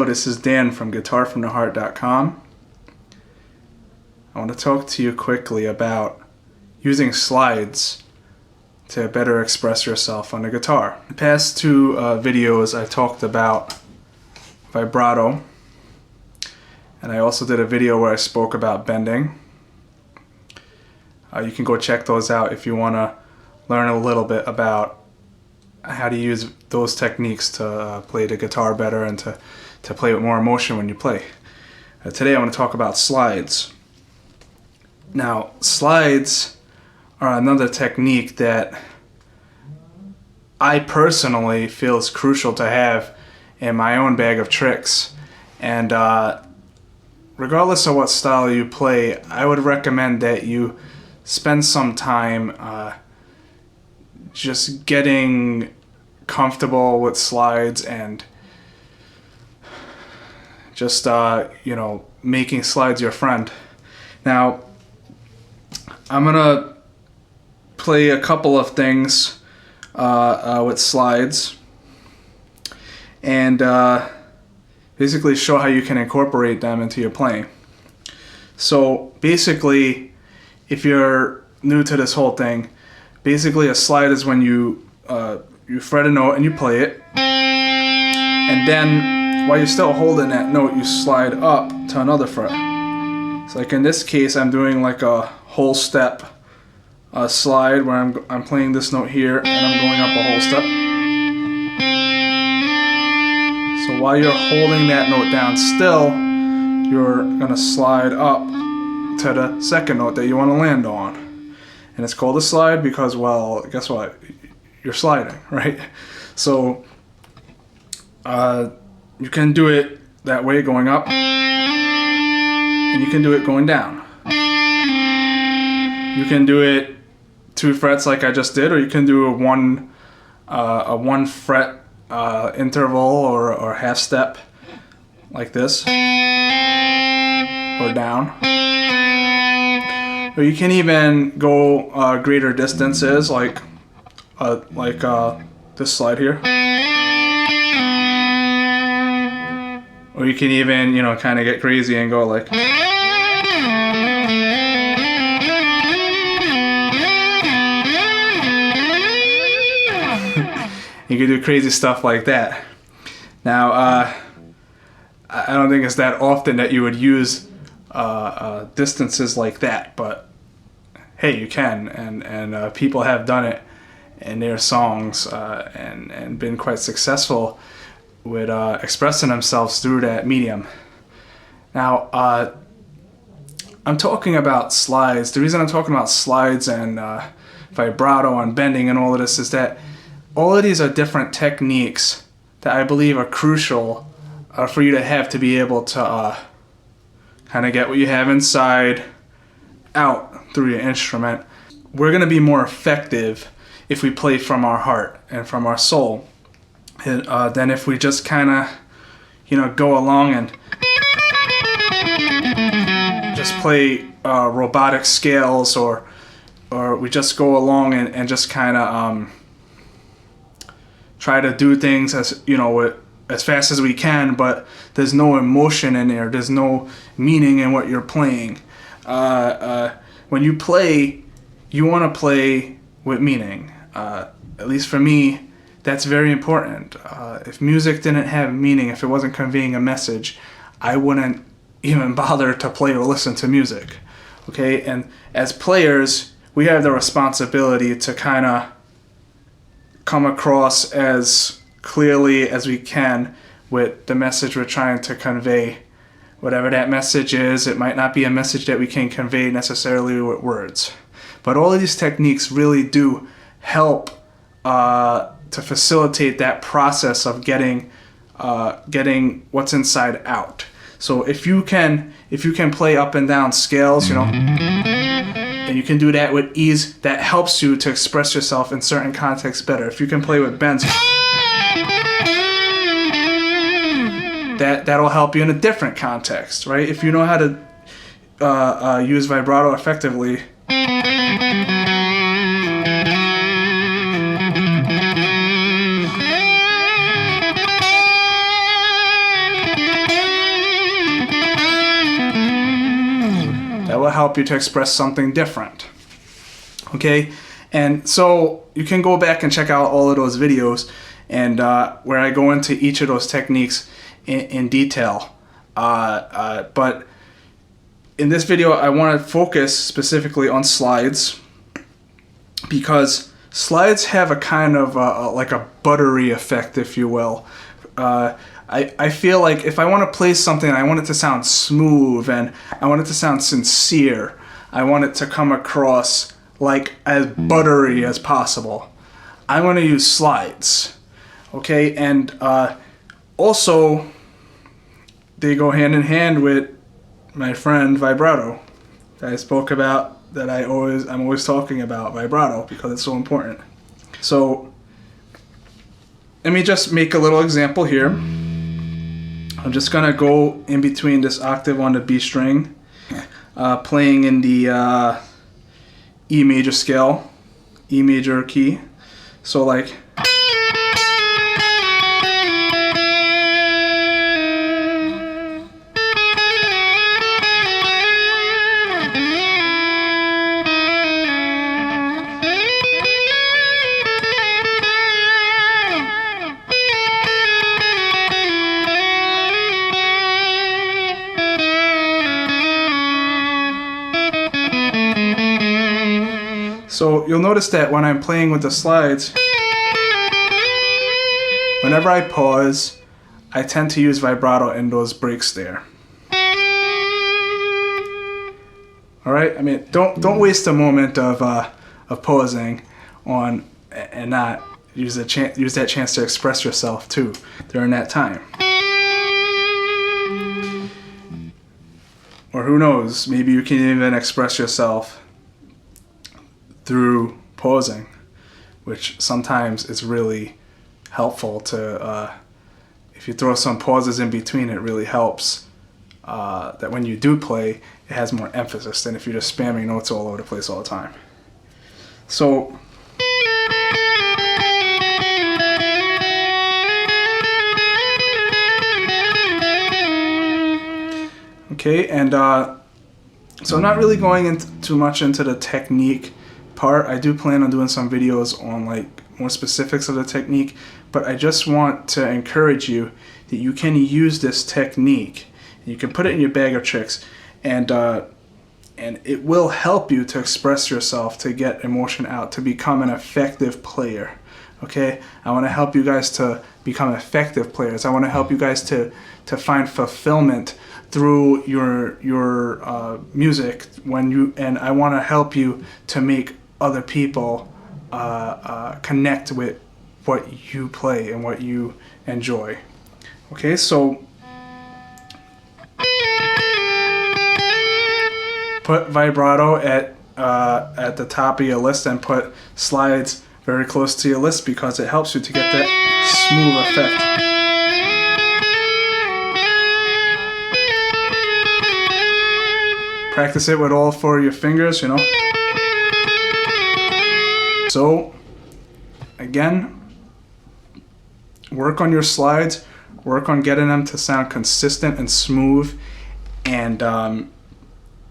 Hello, this is Dan from GuitarFromTheHeart.com. I want to talk to you quickly about using slides to better express yourself on the guitar. In the past two videos I talked about vibrato, and I also did a video where I spoke about bending. You can go check those out if you want to learn a little bit about how to use those techniques to play the guitar better and to play with more emotion when you play. Today I want to talk about slides. Now, slides are another technique that I personally feel is crucial to have in my own bag of tricks. And regardless of what style you play, I would recommend that you spend some time just getting comfortable with slides and just making slides your friend. Now, I'm gonna play a couple of things with slides and basically show how you can incorporate them into your playing. So basically, if you're new to this whole thing, basically a slide is when you fret a note and you play it, and then while you're still holding that note, you slide up to another fret. So like in this case, I'm doing like a whole step slide where I'm playing this note here and I'm going up a whole step. So while you're holding that note down still, you're gonna slide up to the second note that you want to land on. And it's called a slide because, well, guess what? You're sliding, right? So you can do it that way, going up, and you can do it going down. You can do it 2 frets like I just did, or you can do a one fret interval or half step like this, or down. Or you can even go greater distances, like this slide here. Or you can even, kind of get crazy and go like. You can do crazy stuff like that. Now, I don't think it's that often that you would use distances like that, but hey, you can, and people have done it in their songs and been quite successful with expressing themselves through that medium. Now, I'm talking about slides. The reason I'm talking about slides and vibrato and bending and all of this is that all of these are different techniques that I believe are crucial for you to have to be able to kind of get what you have inside out through your instrument. We're going to be more effective if we play from our heart and from our soul than if we just kind of go along and just play robotic scales, or we just go along and just kind of try to do things as fast as we can, but there's no emotion in there. There's no meaning in what you're playing. When you play, you want to play with meaning. At least for me, that's very important. If music didn't have meaning, if it wasn't conveying a message, I wouldn't even bother to play or listen to music. Okay, and as players, we have the responsibility to kind of come across as clearly as we can with the message we're trying to convey. Whatever that message is, it might not be a message that we can convey necessarily with words. But all of these techniques really do help to facilitate that process of getting what's inside out. So if you can play up and down scales, and you can do that with ease, that helps you to express yourself in certain contexts better. If you can play with bends, that'll help you in a different context, right? If you know how to use vibrato effectively, help you to express something different. Okay, and so you can go back and check out all of those videos, and where I go into each of those techniques in detail. But in this video, I want to focus specifically on slides, because slides have a kind of like a buttery effect, if you will. I feel like if I want to play something, I want it to sound smooth, and I want it to sound sincere. I want it to come across like as buttery as possible. I'm going to use slides. Okay, and also they go hand in hand with my friend vibrato that I spoke about, that I'm always talking about vibrato because it's so important. So let me just make a little example here. I'm just gonna go in between this octave on the B string, playing in the E major scale, E major key. So like, so you'll notice that when I'm playing with the slides, whenever I pause, I tend to use vibrato in those breaks there. All right. I mean, don't waste a moment of pausing on and not use that chance to express yourself too during that time. Or who knows? Maybe you can even express yourself through pausing, which sometimes is really helpful to, if you throw some pauses in between, it really helps that when you do play, it has more emphasis than if you're just spamming notes all over the place all the time. So okay, and so I'm not really going into too much into the technique part. I do plan on doing some videos on like more specifics of the technique, but I just want to encourage you that you can use this technique. You can put it in your bag of tricks, and it will help you to express yourself, to get emotion out, to become an effective player. Okay, I want to help you guys to become effective players. I want to help you guys to find fulfillment through your music and I want to help you to make other people connect with what you play and what you enjoy. Okay, so put vibrato at the top of your list, and put slides very close to your list, because it helps you to get that smooth effect. Practice it with all four of your fingers, you know. So, again, work on your slides, work on getting them to sound consistent and smooth, and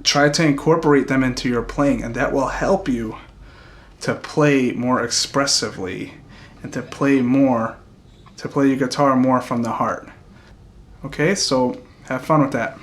try to incorporate them into your playing, and that will help you to play more expressively and to play your guitar more from the heart. Okay, so have fun with that.